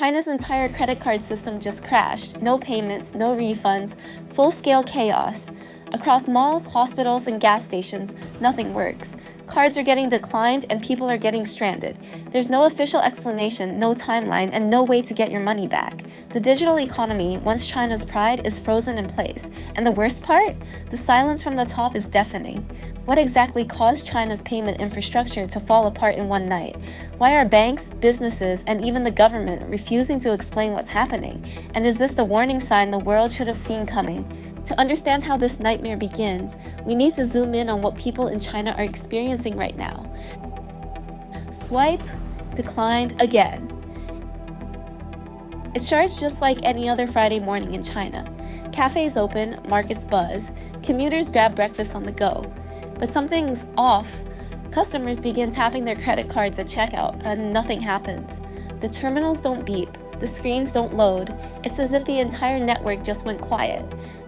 China's entire credit card system just crashed. No payments, no refunds, full-scale chaos. Across malls, hospitals, and gas stations, nothing works. Cards are getting declined and people are getting stranded. There's no official explanation, no timeline, and no way to get your money back. The digital economy, once China's pride, is frozen in place. And the worst part? The silence from the top is deafening. What exactly caused China's payment infrastructure to fall apart in one night? Why are banks, businesses, and even the government refusing to explain what's happening? And is this the warning sign the world should have seen coming? To understand how this nightmare begins, we need to zoom in on what people in China are experiencing right now. Swipe, declined again. It starts just like any other Friday morning in China. Cafes open, markets buzz, commuters grab breakfast on the go. But something's off. Customers begin tapping their credit cards at checkout, and nothing happens. The terminals don't beep, the screens don't load. It's as if the entire network just went quiet.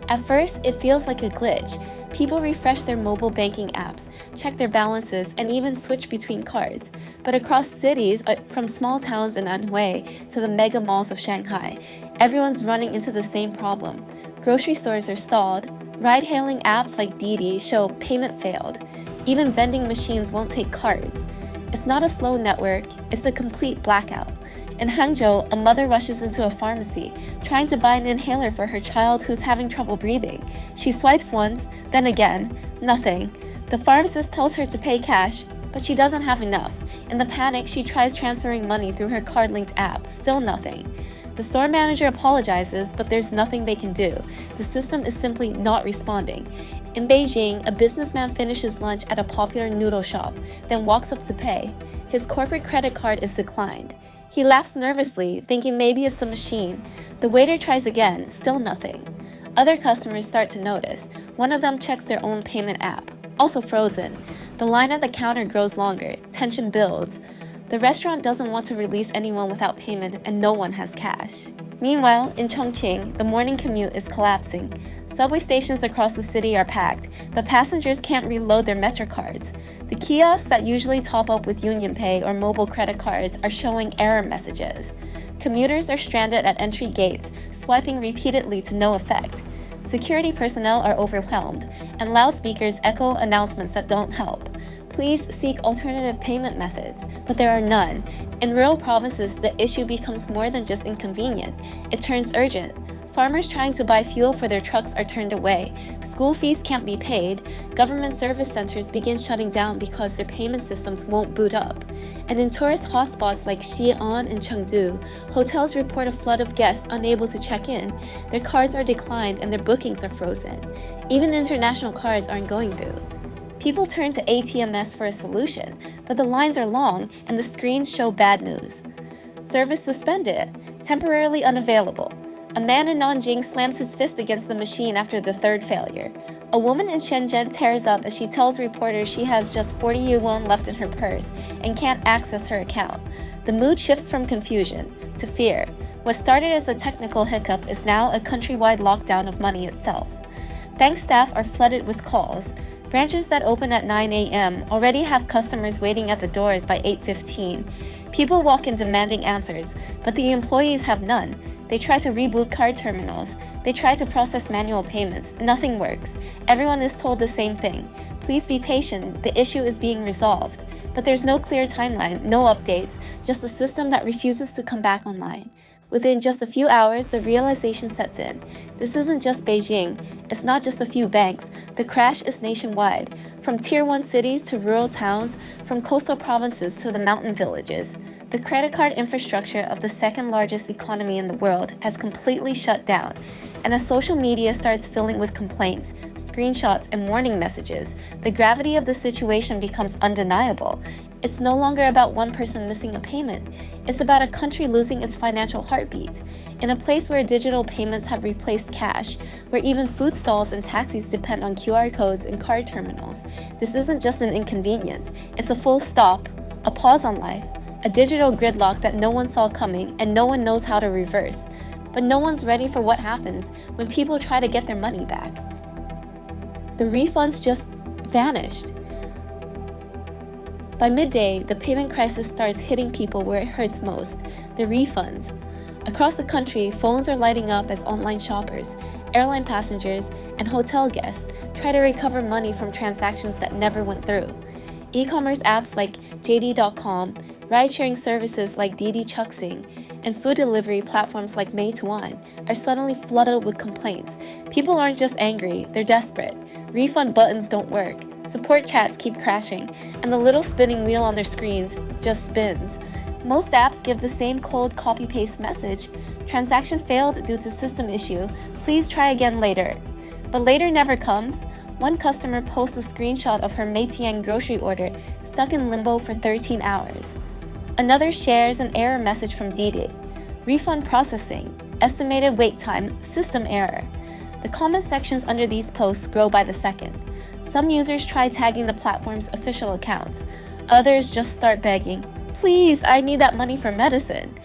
At first, it feels like a glitch. People refresh their mobile banking apps, check their balances, and even switch between cards. But across cities, from small towns in Anhui to the mega malls of Shanghai, everyone's running into the same problem. Grocery stores are stalled. Ride-hailing apps like Didi show payment failed. Even vending machines won't take cards. It's not a slow network, it's a complete blackout. In Hangzhou, a mother rushes into a pharmacy, trying to buy an inhaler for her child who's having trouble breathing. She swipes once, then again, nothing. The pharmacist tells her to pay cash, but she doesn't have enough. In the panic, she tries transferring money through her card-linked app, still nothing. The store manager apologizes, but there's nothing they can do. The system is simply not responding. In Beijing, a businessman finishes lunch at a popular noodle shop, then walks up to pay. His corporate credit card is declined. He laughs nervously, thinking maybe it's the machine. The waiter tries again, still nothing. Other customers start to notice. One of them checks their own payment app, also frozen. The line at the counter grows longer, tension builds. The restaurant doesn't want to release anyone without payment, and no one has cash. Meanwhile, in Chongqing, the morning commute is collapsing. Subway stations across the city are packed, but passengers can't reload their Metro cards. The kiosks that usually top up with UnionPay or mobile credit cards are showing error messages. Commuters are stranded at entry gates, swiping repeatedly to no effect. Security personnel are overwhelmed, and loudspeakers echo announcements that don't help. Please seek alternative payment methods, but there are none. In rural provinces, the issue becomes more than just inconvenient. It turns urgent. Farmers trying to buy fuel for their trucks are turned away. School fees can't be paid. Government service centers begin shutting down because their payment systems won't boot up. And in tourist hotspots like Xi'an and Chengdu, hotels report a flood of guests unable to check in. Their cards are declined and their bookings are frozen. Even international cards aren't going through. People turn to ATMS for a solution, but the lines are long and the screens show bad news. Service suspended, temporarily unavailable. A man in Nanjing slams his fist against the machine after the third failure. A woman in Shenzhen tears up as she tells reporters she has just 40 yuan left in her purse and can't access her account. The mood shifts from confusion to fear. What started as a technical hiccup is now a countrywide lockdown of money itself. Bank staff are flooded with calls. Branches that open at 9 a.m. already have customers waiting at the doors by 8:15. People walk in demanding answers, but the employees have none. They try to reboot card terminals. They try to process manual payments. Nothing works. Everyone is told the same thing. Please be patient. The issue is being resolved. But there's no clear timeline, no updates, just a system that refuses to come back online. Within just a few hours, the realization sets in. This isn't just Beijing. It's not just a few banks. The crash is nationwide, from Tier 1 cities to rural towns, from coastal provinces to the mountain villages. The credit card infrastructure of the second largest economy in the world has completely shut down. And as social media starts filling with complaints, screenshots, and warning messages, the gravity of the situation becomes undeniable. It's no longer about one person missing a payment. It's about a country losing its financial heartbeat. In a place where digital payments have replaced cash, where even food stalls and taxis depend on QR codes and card terminals, this isn't just an inconvenience. It's a full stop, a pause on life, a digital gridlock that no one saw coming and no one knows how to reverse. But no one's ready for what happens when people try to get their money back. The refunds just vanished. By midday, the payment crisis starts hitting people where it hurts most, the refunds. Across the country, phones are lighting up as online shoppers, airline passengers, and hotel guests try to recover money from transactions that never went through. E-commerce apps like JD.com, ride-sharing services like Didi Chuxing, and food delivery platforms like Meituan are suddenly flooded with complaints. People aren't just angry, they're desperate. Refund buttons don't work, support chats keep crashing, and the little spinning wheel on their screens just spins. Most apps give the same cold copy-paste message: transaction failed due to system issue, please try again later. But later never comes. One customer posts a screenshot of her Meitian grocery order stuck in limbo for 13 hours. Another shares an error message from Didi. Refund processing, estimated wait time, system error. The comment sections under these posts grow by the second. Some users try tagging the platform's official accounts. Others just start begging, "Please, I need that money for medicine."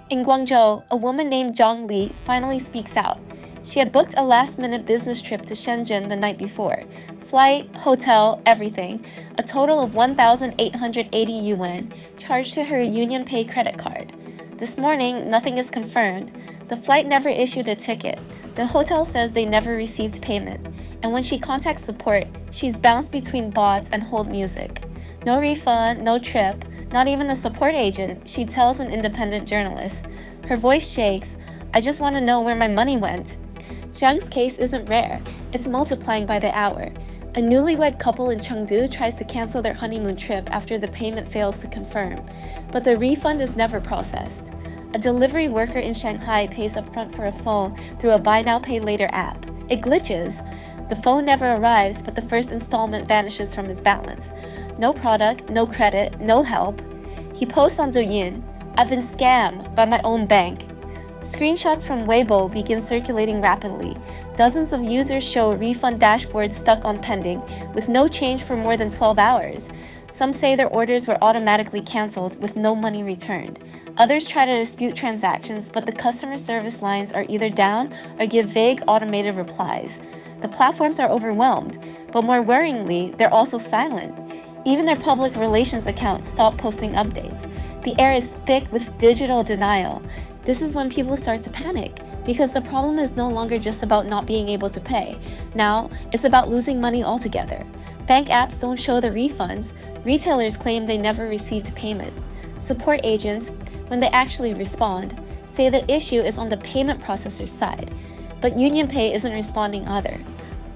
In Guangzhou, a woman named Zhang Li finally speaks out. She had booked a last-minute business trip to Shenzhen the night before. Flight, hotel, everything. A total of 1,880 yuan charged to her UnionPay credit card. This morning, nothing is confirmed. The flight never issued a ticket. The hotel says they never received payment. And when she contacts support, she's bounced between bots and hold music. No refund, no trip, not even a support agent, she tells an independent journalist. Her voice shakes. "I just want to know where my money went." Zhang's case isn't rare. It's multiplying by the hour. A newlywed couple in Chengdu tries to cancel their honeymoon trip after the payment fails to confirm, but the refund is never processed. A delivery worker in Shanghai pays upfront for a phone through a buy now pay later app. It glitches. The phone never arrives, but the first installment vanishes from his balance. No product, no credit, no help. He posts on Douyin, "I've been scammed by my own bank." Screenshots from Weibo begin circulating rapidly. Dozens of users show refund dashboards stuck on pending, with no change for more than 12 hours. Some say their orders were automatically canceled with no money returned. Others try to dispute transactions, but the customer service lines are either down or give vague automated replies. The platforms are overwhelmed, but more worryingly, they're also silent. Even their public relations accounts stop posting updates. The air is thick with digital denial. This is when people start to panic, because the problem is no longer just about not being able to pay. Now, it's about losing money altogether. Bank apps don't show the refunds. Retailers claim they never received payment. Support agents, when they actually respond, say the issue is on the payment processor's side. But UnionPay isn't responding either.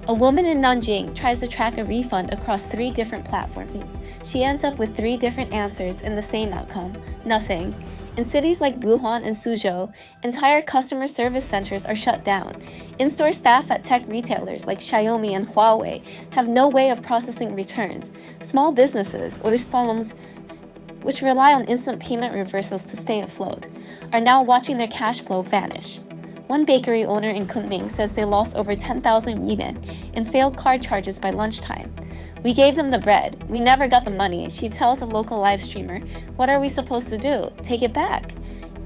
A woman in Nanjing tries to track a refund across 3 different platforms. She ends up with 3 different answers in the same outcome: nothing. In cities like Wuhan and Suzhou, entire customer service centers are shut down. In-store staff at tech retailers like Xiaomi and Huawei have no way of processing returns. Small businesses, or salons, which rely on instant payment reversals to stay afloat, are now watching their cash flow vanish. One bakery owner in Kunming says they lost over 10,000 yuan in failed card charges by lunchtime. "We gave them the bread. We never got the money," she tells a local live streamer. "What are we supposed to do? Take it back?"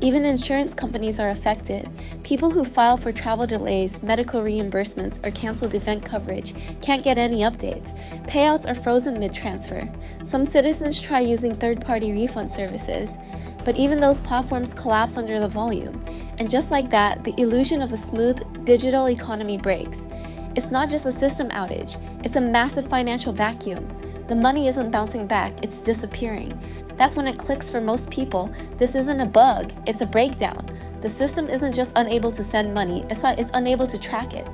Even insurance companies are affected. People who file for travel delays, medical reimbursements, or canceled event coverage can't get any updates. Payouts are frozen mid-transfer. Some citizens try using third-party refund services, but even those platforms collapse under the volume. And just like that, the illusion of a smooth digital economy breaks. It's not just a system outage, it's a massive financial vacuum. The money isn't bouncing back, it's disappearing. That's when it clicks for most people. This isn't a bug, it's a breakdown. The system isn't just unable to send money, it's unable to track it.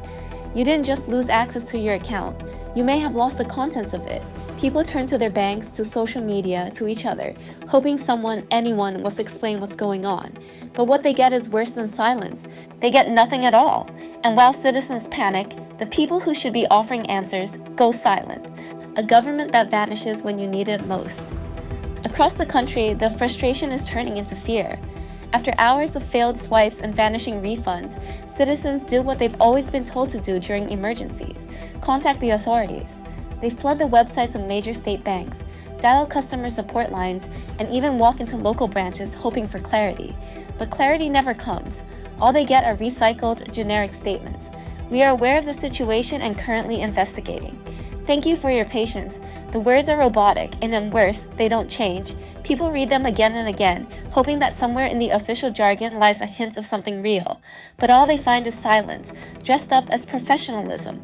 You didn't just lose access to your account, you may have lost the contents of it. People turn to their banks, to social media, to each other, hoping anyone will explain what's going on. But what they get is worse than silence. They get nothing at all. And while citizens panic, the people who should be offering answers go silent. A government that vanishes when you need it most. Across the country, the frustration is turning into fear. After hours of failed swipes and vanishing refunds, citizens do what they've always been told to do during emergencies: contact the authorities. They flood the websites of major state banks, dial customer support lines, and even walk into local branches hoping for clarity. But clarity never comes. All they get are recycled, generic statements. "We are aware of the situation and currently investigating." Thank you for your patience. The words are robotic, and worse, they don't change. People read them again and again, hoping that somewhere in the official jargon lies a hint of something real. But all they find is silence, dressed up as professionalism.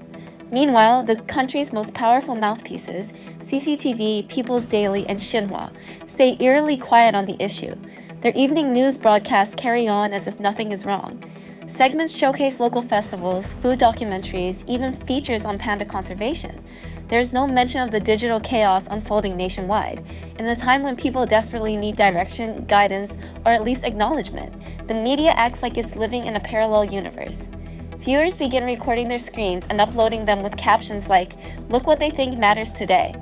Meanwhile, the country's most powerful mouthpieces, CCTV, People's Daily, and Xinhua, stay eerily quiet on the issue. Their evening news broadcasts carry on as if nothing is wrong. Segments showcase local festivals, food documentaries, even features on panda conservation. There's no mention of the digital chaos unfolding nationwide. In a time when people desperately need direction, guidance, or at least acknowledgement, the media acts like it's living in a parallel universe. Viewers begin recording their screens and uploading them with captions like, "Look what they think matters today."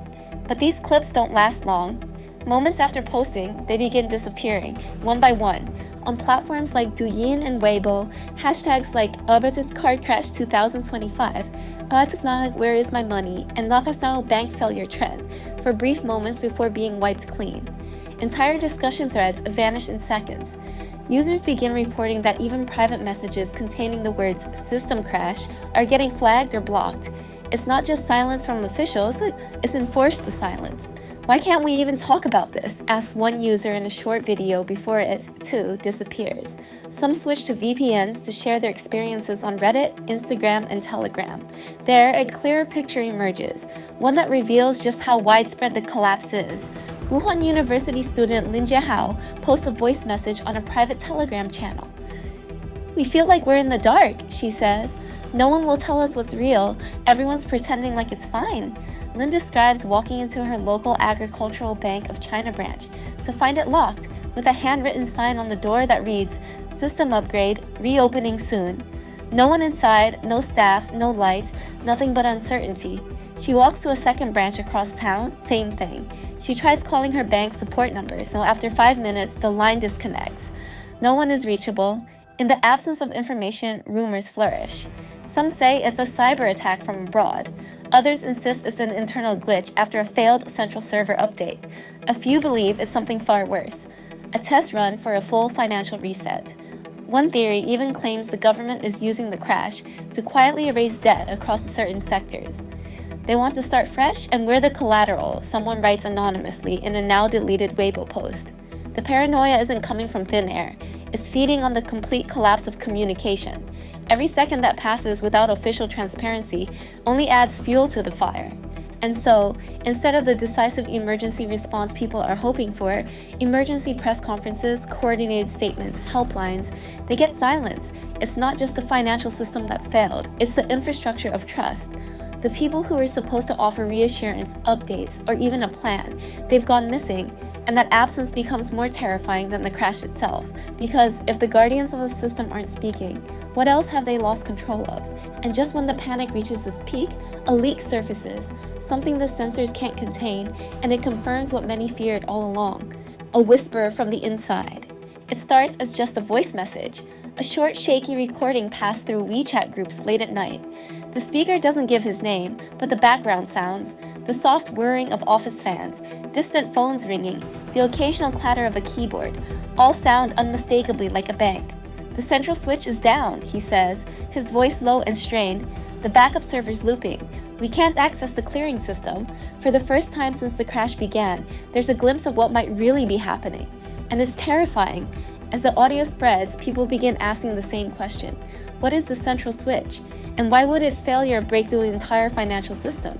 But these clips don't last long. Moments after posting, they begin disappearing, one by one. On platforms like Douyin and Weibo, hashtags like Albertus Card Crash 2025, Albertus Where Is My Money, and Lapasao Bank Failure Trend for brief moments before being wiped clean. Entire discussion threads vanish in seconds. Users begin reporting that even private messages containing the words "system crash" are getting flagged or blocked. It's not just silence from officials, it's enforced silence. "Why can't we even talk about this?" asks one user in a short video before it, too, disappears. Some switch to VPNs to share their experiences on Reddit, Instagram, and Telegram. There, a clearer picture emerges, one that reveals just how widespread the collapse is. Wuhan University student Lin Jiahao posts a voice message on a private Telegram channel. "We feel like we're in the dark," she says. "No one will tell us what's real. Everyone's pretending like it's fine." Lin describes walking into her local Agricultural Bank of China branch to find it locked with a handwritten sign on the door that reads, "System upgrade, reopening soon." No one inside, no staff, no lights, nothing but uncertainty. She walks to a second branch across town, same thing. She tries calling her bank's support number, so after 5 minutes, the line disconnects. No one is reachable. In the absence of information, rumors flourish. Some say it's a cyber attack from abroad. Others insist it's an internal glitch after a failed central server update. A few believe it's something far worse, a test run for a full financial reset. One theory even claims the government is using the crash to quietly erase debt across certain sectors. They want to start fresh, and we're the collateral, someone writes anonymously in a now-deleted Weibo post. The paranoia isn't coming from thin air. It's feeding on the complete collapse of communication. Every second that passes without official transparency only adds fuel to the fire. And so, instead of the decisive emergency response people are hoping for, emergency press conferences, coordinated statements, helplines, they get silence. It's not just the financial system that's failed, it's the infrastructure of trust. The people who are supposed to offer reassurance, updates, or even a plan, they've gone missing, and that absence becomes more terrifying than the crash itself, because if the guardians of the system aren't speaking, what else have they lost control of? And just when the panic reaches its peak, a leak surfaces, something the sensors can't contain, and it confirms what many feared all along: a whisper from the inside. It starts as just a voice message, a short, shaky recording passed through WeChat groups late at night. The speaker doesn't give his name, but the background sounds, the soft whirring of office fans, distant phones ringing, the occasional clatter of a keyboard, all sound unmistakably like a bank. "The central switch is down," he says, his voice low and strained. "The backup server's looping. We can't access the clearing system." For the first time since the crash began, there's a glimpse of what might really be happening. And it's terrifying. As the audio spreads, people begin asking the same question. What is the central switch? And why would its failure break through the entire financial system?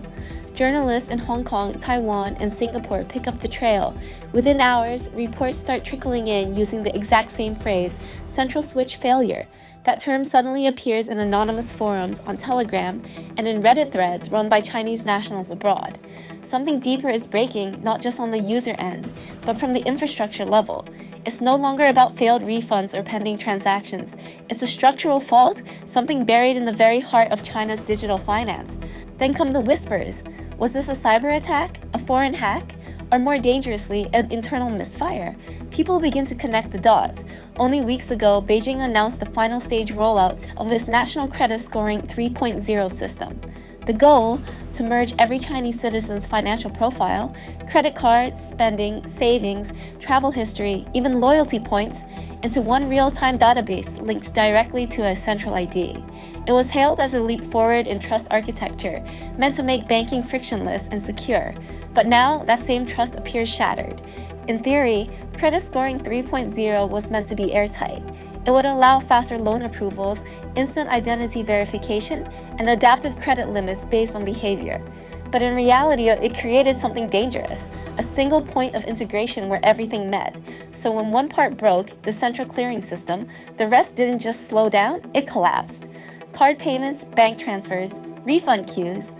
Journalists in Hong Kong, Taiwan, and Singapore pick up the trail. Within hours, reports start trickling in using the exact same phrase, central switch failure. That term suddenly appears in anonymous forums on Telegram and in Reddit threads run by Chinese nationals abroad. Something deeper is breaking, not just on the user end, but from the infrastructure level. It's no longer about failed refunds or pending transactions. It's a structural fault, something buried in the very heart of China's digital finance. Then come the whispers. Was this a cyber attack? A foreign hack? Or more dangerously, an internal misfire? People begin to connect the dots. Only weeks ago, Beijing announced the final stage rollout of its National Credit Scoring 3.0 system. The goal, to merge every Chinese citizen's financial profile, credit cards, spending, savings, travel history, even loyalty points, into one real-time database linked directly to a central ID. It was hailed as a leap forward in trust architecture, meant to make banking frictionless and secure. But now, that same trust appears shattered. In theory, Credit Scoring 3.0 was meant to be airtight. It would allow faster loan approvals, instant identity verification, and adaptive credit limits based on behavior. But in reality, it created something dangerous, a single point of integration where everything met. So when one part broke, the central clearing system, the rest didn't just slow down, it collapsed. Card payments, bank transfers, refund queues,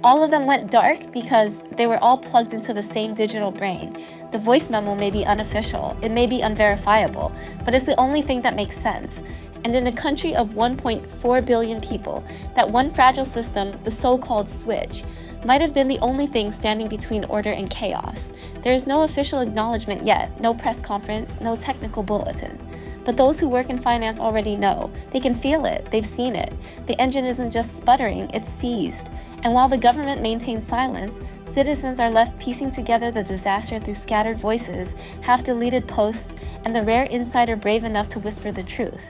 all of them went dark because they were all plugged into the same digital brain. The voice memo may be unofficial, it may be unverifiable, but it's the only thing that makes sense. And in a country of 1.4 billion people, that one fragile system, the so-called switch, might have been the only thing standing between order and chaos. There is no official acknowledgement yet, no press conference, no technical bulletin. But those who work in finance already know. They can feel it, they've seen it. The engine isn't just sputtering, it's seized. And while the government maintains silence, citizens are left piecing together the disaster through scattered voices, half-deleted posts, and the rare insider brave enough to whisper the truth.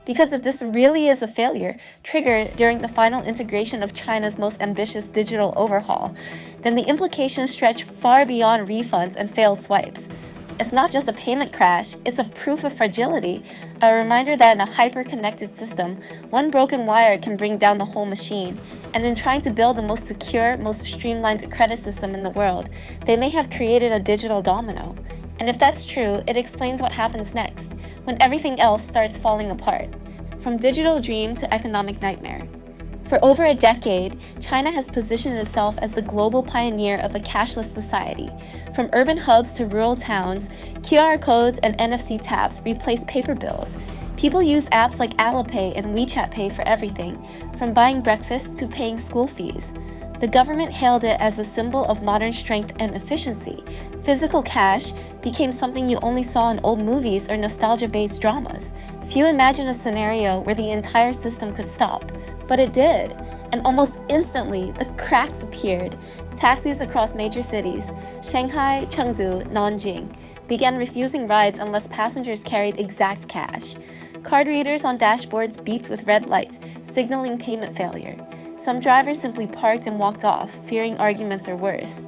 Because if this really is a failure, triggered during the final integration of China's most ambitious digital overhaul, then the implications stretch far beyond refunds and failed swipes. It's not just a payment crash, it's a proof of fragility, a reminder that in a hyper-connected system, one broken wire can bring down the whole machine. And in trying to build the most secure, most streamlined credit system in the world, they may have created a digital domino. And if that's true, it explains what happens next, when everything else starts falling apart. From digital dream to economic nightmare. For over a decade, China has positioned itself as the global pioneer of a cashless society. From urban hubs to rural towns, QR codes and NFC taps replace paper bills. People use apps like Alipay and WeChat Pay for everything, from buying breakfast to paying school fees. The government hailed it as a symbol of modern strength and efficiency. Physical cash became something you only saw in old movies or nostalgia-based dramas. Few imagine a scenario where the entire system could stop. But it did, and almost instantly, the cracks appeared. Taxis across major cities, Shanghai, Chengdu, Nanjing, began refusing rides unless passengers carried exact cash. Card readers on dashboards beeped with red lights, signaling payment failure. Some drivers simply parked and walked off, fearing arguments or worse.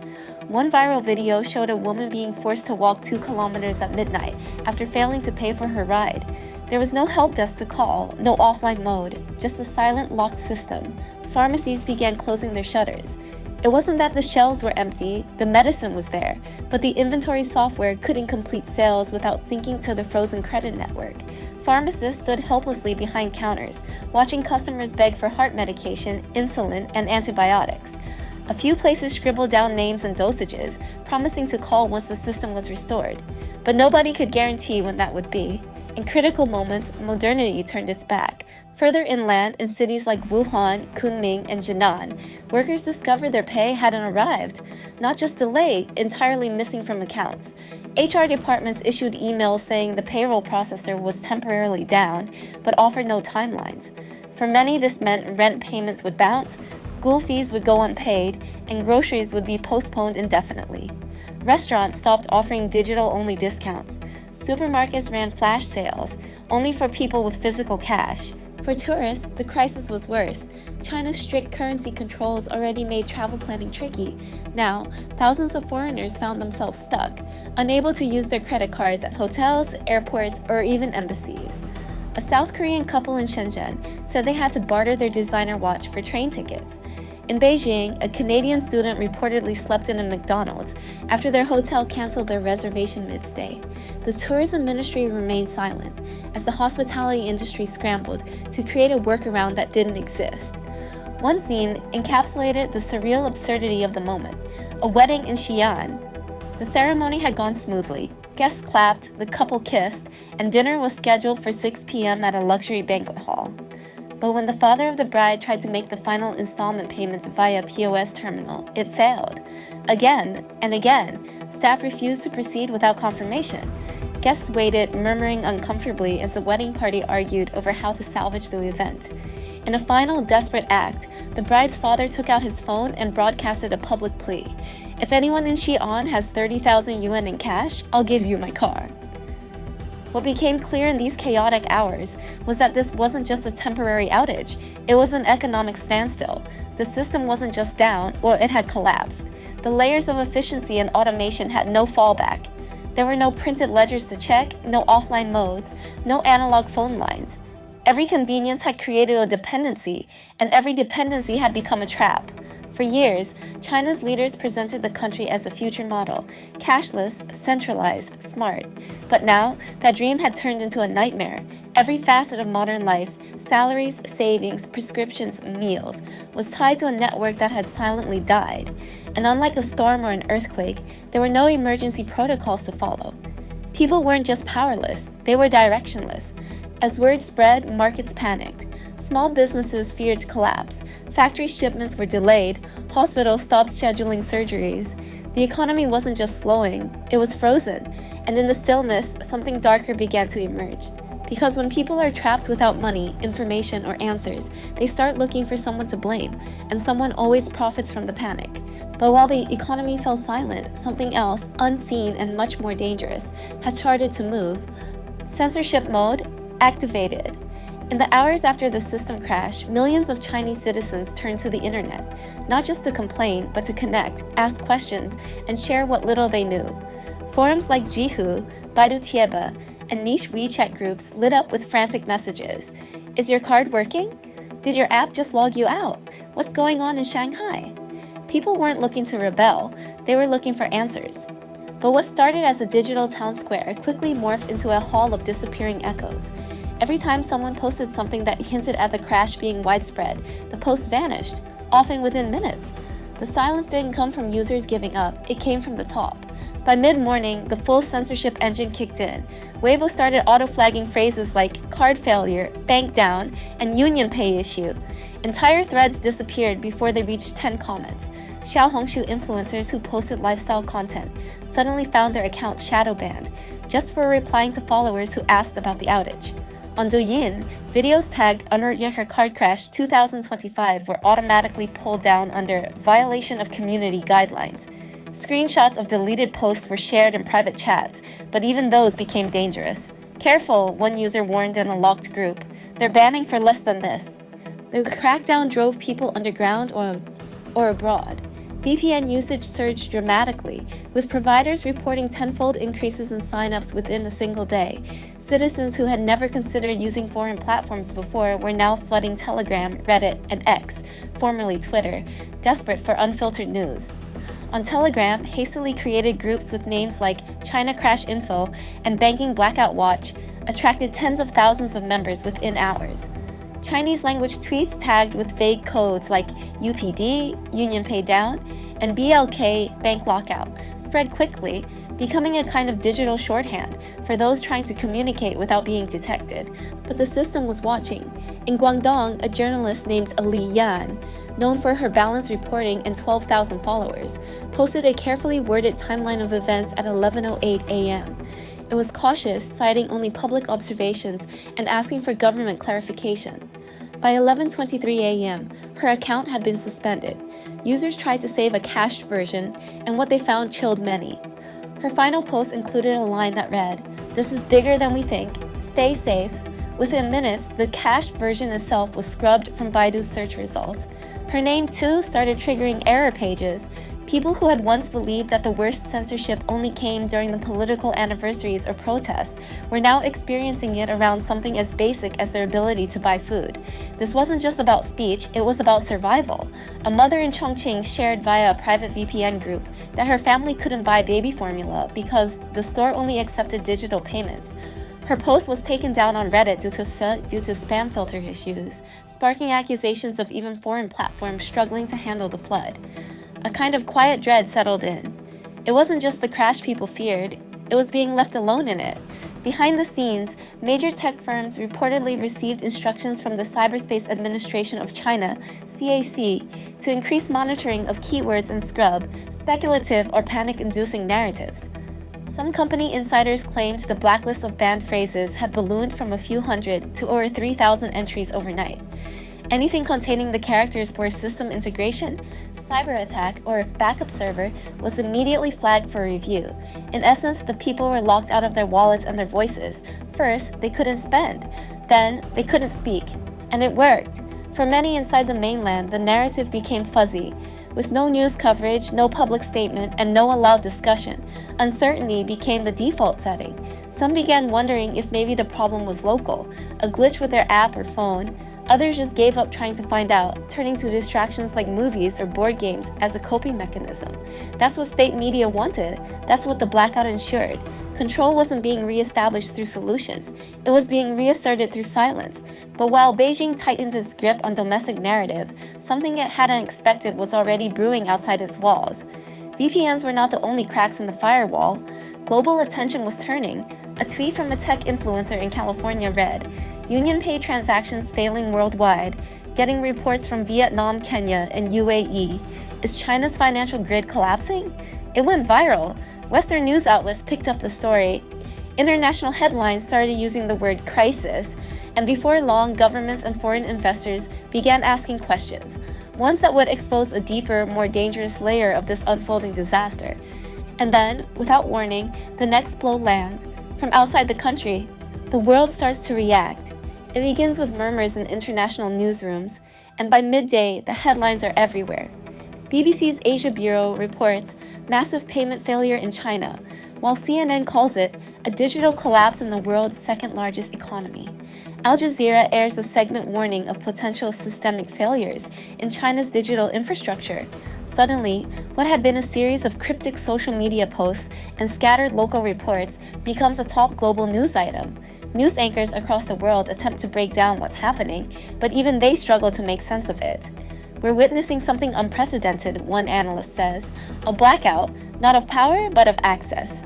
One viral video showed a woman being forced to walk 2 kilometers at midnight after failing to pay for her ride. There was no help desk to call, no offline mode, just a silent, locked system. Pharmacies began closing their shutters. It wasn't that the shelves were empty, the medicine was there, but the inventory software couldn't complete sales without syncing to the frozen credit network. Pharmacists stood helplessly behind counters, watching customers beg for heart medication, insulin, and antibiotics. A few places scribbled down names and dosages, promising to call once the system was restored. But nobody could guarantee when that would be. In critical moments, modernity turned its back. Further inland, in cities like Wuhan, Kunming, and Jinan, workers discovered their pay hadn't arrived. Not just delayed, entirely missing from accounts. HR departments issued emails saying the payroll processor was temporarily down, but offered no timelines. For many, this meant rent payments would bounce, school fees would go unpaid, and groceries would be postponed indefinitely. Restaurants stopped offering digital-only discounts. Supermarkets ran flash sales, only for people with physical cash. For tourists, the crisis was worse. China's strict currency controls already made travel planning tricky. Now, thousands of foreigners found themselves stuck, unable to use their credit cards at hotels, airports, or even embassies. A South Korean couple in Shenzhen said they had to barter their designer watch for train tickets. In Beijing, a Canadian student reportedly slept in a McDonald's after their hotel canceled their reservation mid-stay. The tourism ministry remained silent as the hospitality industry scrambled to create a workaround that didn't exist. One scene encapsulated the surreal absurdity of the moment: a wedding in Xi'an. The ceremony had gone smoothly. Guests clapped, the couple kissed, and dinner was scheduled for 6 p.m. at a luxury banquet hall. But when the father of the bride tried to make the final installment payments via POS terminal, it failed. Again and again, staff refused to proceed without confirmation. Guests waited, murmuring uncomfortably as the wedding party argued over how to salvage the event. In a final, desperate act, the bride's father took out his phone and broadcasted a public plea. "If anyone in Xi'an has 30,000 yuan in cash, I'll give you my car." What became clear in these chaotic hours was that this wasn't just a temporary outage, it was an economic standstill. The system wasn't just down, or it had collapsed. The layers of efficiency and automation had no fallback. There were no printed ledgers to check, no offline modes, no analog phone lines. Every convenience had created a dependency, and every dependency had become a trap. For years, China's leaders presented the country as a future model, cashless, centralized, smart. But now, that dream had turned into a nightmare. Every facet of modern life, salaries, savings, prescriptions, meals, was tied to a network that had silently died. And unlike a storm or an earthquake, there were no emergency protocols to follow. People weren't just powerless, they were directionless. As word spread, markets panicked. Small businesses feared collapse. Factory shipments were delayed. Hospitals stopped scheduling surgeries. The economy wasn't just slowing, it was frozen. And in the stillness, something darker began to emerge. Because when people are trapped without money, information, or answers, they start looking for someone to blame, and someone always profits from the panic. But while the economy fell silent, something else, unseen and much more dangerous, had started to move. Censorship mode activated. In the hours after the system crash, millions of Chinese citizens turned to the internet, not just to complain, but to connect, ask questions, and share what little they knew. Forums like Jihu, Baidu Tieba, and niche WeChat groups lit up with frantic messages. Is your card working? Did your app just log you out? What's going on in Shanghai? People weren't looking to rebel, they were looking for answers. But what started as a digital town square quickly morphed into a hall of disappearing echoes. Every time someone posted something that hinted at the crash being widespread, the post vanished, often within minutes. The silence didn't come from users giving up, it came from the top. By mid-morning, the full censorship engine kicked in. Weibo started auto-flagging phrases like card failure, bank down, and union pay issue. Entire threads disappeared before they reached 10 comments. Xiaohongshu influencers who posted lifestyle content suddenly found their account shadow banned, just for replying to followers who asked about the outage. On Douyin, videos tagged Unearthed Your Card Crash 2025 were automatically pulled down under violation of community guidelines. Screenshots of deleted posts were shared in private chats, but even those became dangerous. Careful, one user warned in a locked group. They're banning for less than this. The crackdown drove people underground or abroad. VPN usage surged dramatically, with providers reporting tenfold increases in signups within a single day. Citizens who had never considered using foreign platforms before were now flooding Telegram, Reddit, and X, formerly Twitter, desperate for unfiltered news. On Telegram, hastily created groups with names like China Crash Info and Banking Blackout Watch attracted tens of thousands of members within hours. Chinese language tweets tagged with vague codes like UPD, Union Pay Down, and BLK, Bank Lockout, spread quickly, becoming a kind of digital shorthand for those trying to communicate without being detected. But the system was watching. In Guangdong, a journalist named Li Yan, known for her balanced reporting and 12,000 followers, posted a carefully worded timeline of events at 11:08 a.m. It was cautious, citing only public observations and asking for government clarification. By 11:23 a.m., her account had been suspended. Users tried to save a cached version, and what they found chilled many. Her final post included a line that read, "This is bigger than we think. Stay safe." Within minutes, the cached version itself was scrubbed from Baidu's search results. Her name, too, started triggering error pages. People who had once believed that the worst censorship only came during the political anniversaries or protests were now experiencing it around something as basic as their ability to buy food. This wasn't just about speech, it was about survival. A mother in Chongqing shared via a private VPN group that her family couldn't buy baby formula because the store only accepted digital payments. Her post was taken down on Reddit due to spam filter issues, sparking accusations of even foreign platforms struggling to handle the flood. A kind of quiet dread settled in. It wasn't just the crash people feared, it was being left alone in it. Behind the scenes, major tech firms reportedly received instructions from the Cyberspace Administration of China, CAC, to increase monitoring of keywords and scrub speculative or panic-inducing narratives. Some company insiders claimed the blacklist of banned phrases had ballooned from a few hundred to over 3,000 entries overnight. Anything containing the characters for a system integration, cyber attack, or backup server was immediately flagged for review. In essence, the people were locked out of their wallets and their voices. First, they couldn't spend. Then, they couldn't speak. And it worked. For many inside the mainland, the narrative became fuzzy. With no news coverage, no public statement, and no allowed discussion, uncertainty became the default setting. Some began wondering if maybe the problem was local, a glitch with their app or phone. Others just gave up trying to find out, turning to distractions like movies or board games as a coping mechanism. That's what state media wanted. That's what the blackout ensured. Control wasn't being reestablished through solutions. It was being reasserted through silence. But while Beijing tightened its grip on domestic narrative, something it hadn't expected was already brewing outside its walls. VPNs were not the only cracks in the firewall. Global attention was turning. A tweet from a tech influencer in California read, "UnionPay transactions failing worldwide, getting reports from Vietnam, Kenya, and UAE. Is China's financial grid collapsing?" It went viral. Western news outlets picked up the story. International headlines started using the word crisis, and before long, governments and foreign investors began asking questions, ones that would expose a deeper, more dangerous layer of this unfolding disaster. And then, without warning, the next blow lands. From outside the country, the world starts to react. It begins with murmurs in international newsrooms, and by midday, the headlines are everywhere. BBC's Asia Bureau reports massive payment failure in China, while CNN calls it a digital collapse in the world's second-largest economy. Al Jazeera airs a segment warning of potential systemic failures in China's digital infrastructure. Suddenly, what had been a series of cryptic social media posts and scattered local reports becomes a top global news item. News anchors across the world attempt to break down what's happening, but even they struggle to make sense of it. "We're witnessing something unprecedented," one analyst says, "a blackout, not of power, but of access."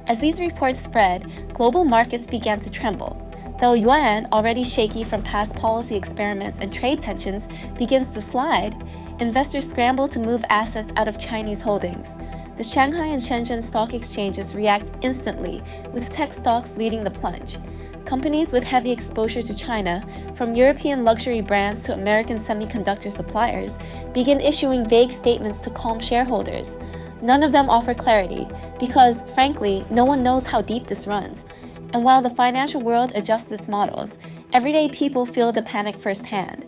As these reports spread, global markets began to tremble. Though yuan, already shaky from past policy experiments and trade tensions, begins to slide, investors scramble to move assets out of Chinese holdings. The Shanghai and Shenzhen stock exchanges react instantly, with tech stocks leading the plunge. Companies with heavy exposure to China, from European luxury brands to American semiconductor suppliers, begin issuing vague statements to calm shareholders. None of them offer clarity, because, frankly, no one knows how deep this runs. And while the financial world adjusts its models, everyday people feel the panic firsthand.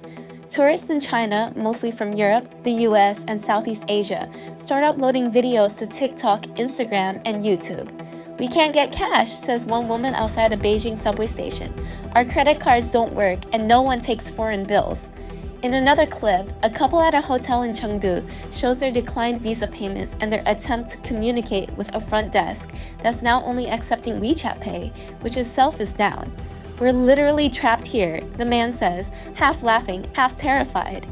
Tourists in China, mostly from Europe, the US, and Southeast Asia, start uploading videos to TikTok, Instagram, and YouTube. "We can't get cash," says one woman outside a Beijing subway station. "Our credit cards don't work, and no one takes foreign bills." In another clip, a couple at a hotel in Chengdu shows their declined visa payments and their attempt to communicate with a front desk that's now only accepting WeChat Pay, which itself is down. "We're literally trapped here," the man says, half laughing, half terrified.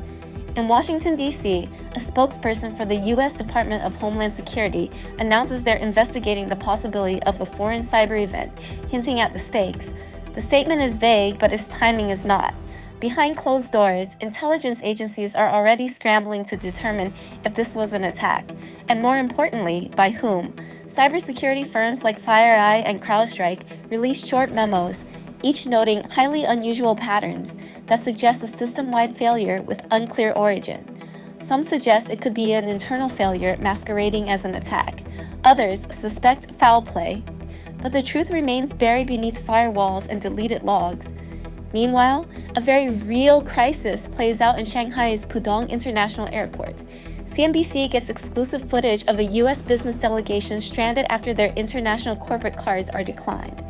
In Washington, D.C., a spokesperson for the U.S. Department of Homeland Security announces they're investigating the possibility of a foreign cyber event, hinting at the stakes. The statement is vague, but its timing is not. Behind closed doors, intelligence agencies are already scrambling to determine if this was an attack, and more importantly, by whom. Cybersecurity firms like FireEye and CrowdStrike released short memos, each noting highly unusual patterns that suggest a system-wide failure with unclear origin. Some suggest it could be an internal failure masquerading as an attack. Others suspect foul play. But the truth remains buried beneath firewalls and deleted logs. Meanwhile, a very real crisis plays out in Shanghai's Pudong International Airport. CNBC gets exclusive footage of a U.S. business delegation stranded after their international corporate cards are declined.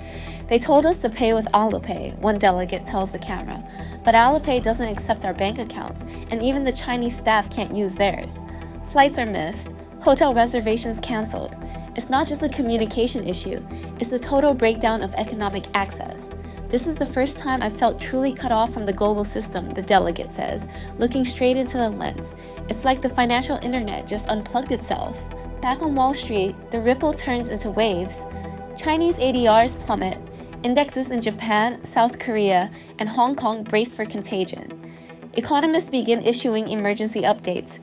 "They told us to pay with Alipay," one delegate tells the camera, "but Alipay doesn't accept our bank accounts, and even the Chinese staff can't use theirs. Flights are missed, hotel reservations canceled. It's not just a communication issue, it's a total breakdown of economic access. This is the first time I've felt truly cut off from the global system," the delegate says, looking straight into the lens. "It's like the financial internet just unplugged itself." Back on Wall Street, the ripple turns into waves. Chinese ADRs plummet. Indexes in Japan, South Korea, and Hong Kong brace for contagion. Economists begin issuing emergency updates.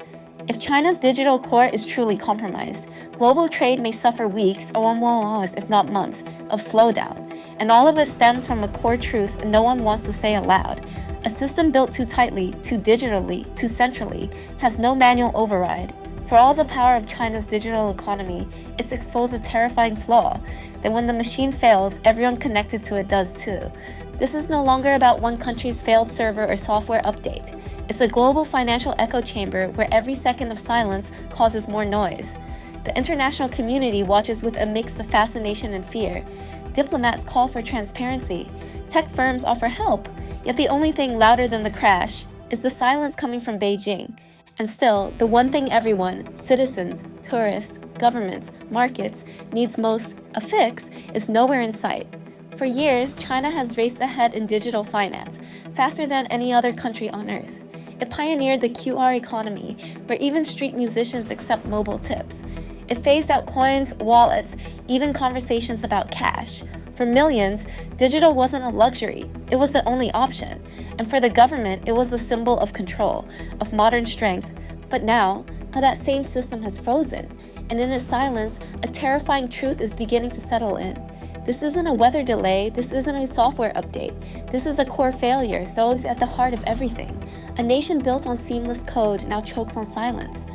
If China's digital core is truly compromised, global trade may suffer weeks or more, if not months, of slowdown. And all of it stems from a core truth no one wants to say aloud. A system built too tightly, too digitally, too centrally, has no manual override. For all the power of China's digital economy, it's exposed a terrifying flaw, that when the machine fails, everyone connected to it does too. This is no longer about one country's failed server or software update. It's a global financial echo chamber where every second of silence causes more noise. The international community watches with a mix of fascination and fear. Diplomats call for transparency. Tech firms offer help. Yet the only thing louder than the crash is the silence coming from Beijing. And still, the one thing everyone, citizens, tourists, governments, markets, needs most, a fix, is nowhere in sight. For years, China has raced ahead in digital finance, faster than any other country on earth. It pioneered the QR economy, where even street musicians accept mobile tips. It phased out coins, wallets, even conversations about cash. For millions, digital wasn't a luxury, it was the only option. And for the government, it was the symbol of control, of modern strength. But now, that same system has frozen, and in its silence, a terrifying truth is beginning to settle in. This isn't a weather delay, this isn't a software update. This is a core failure, so it's at the heart of everything. A nation built on seamless code now chokes on silence.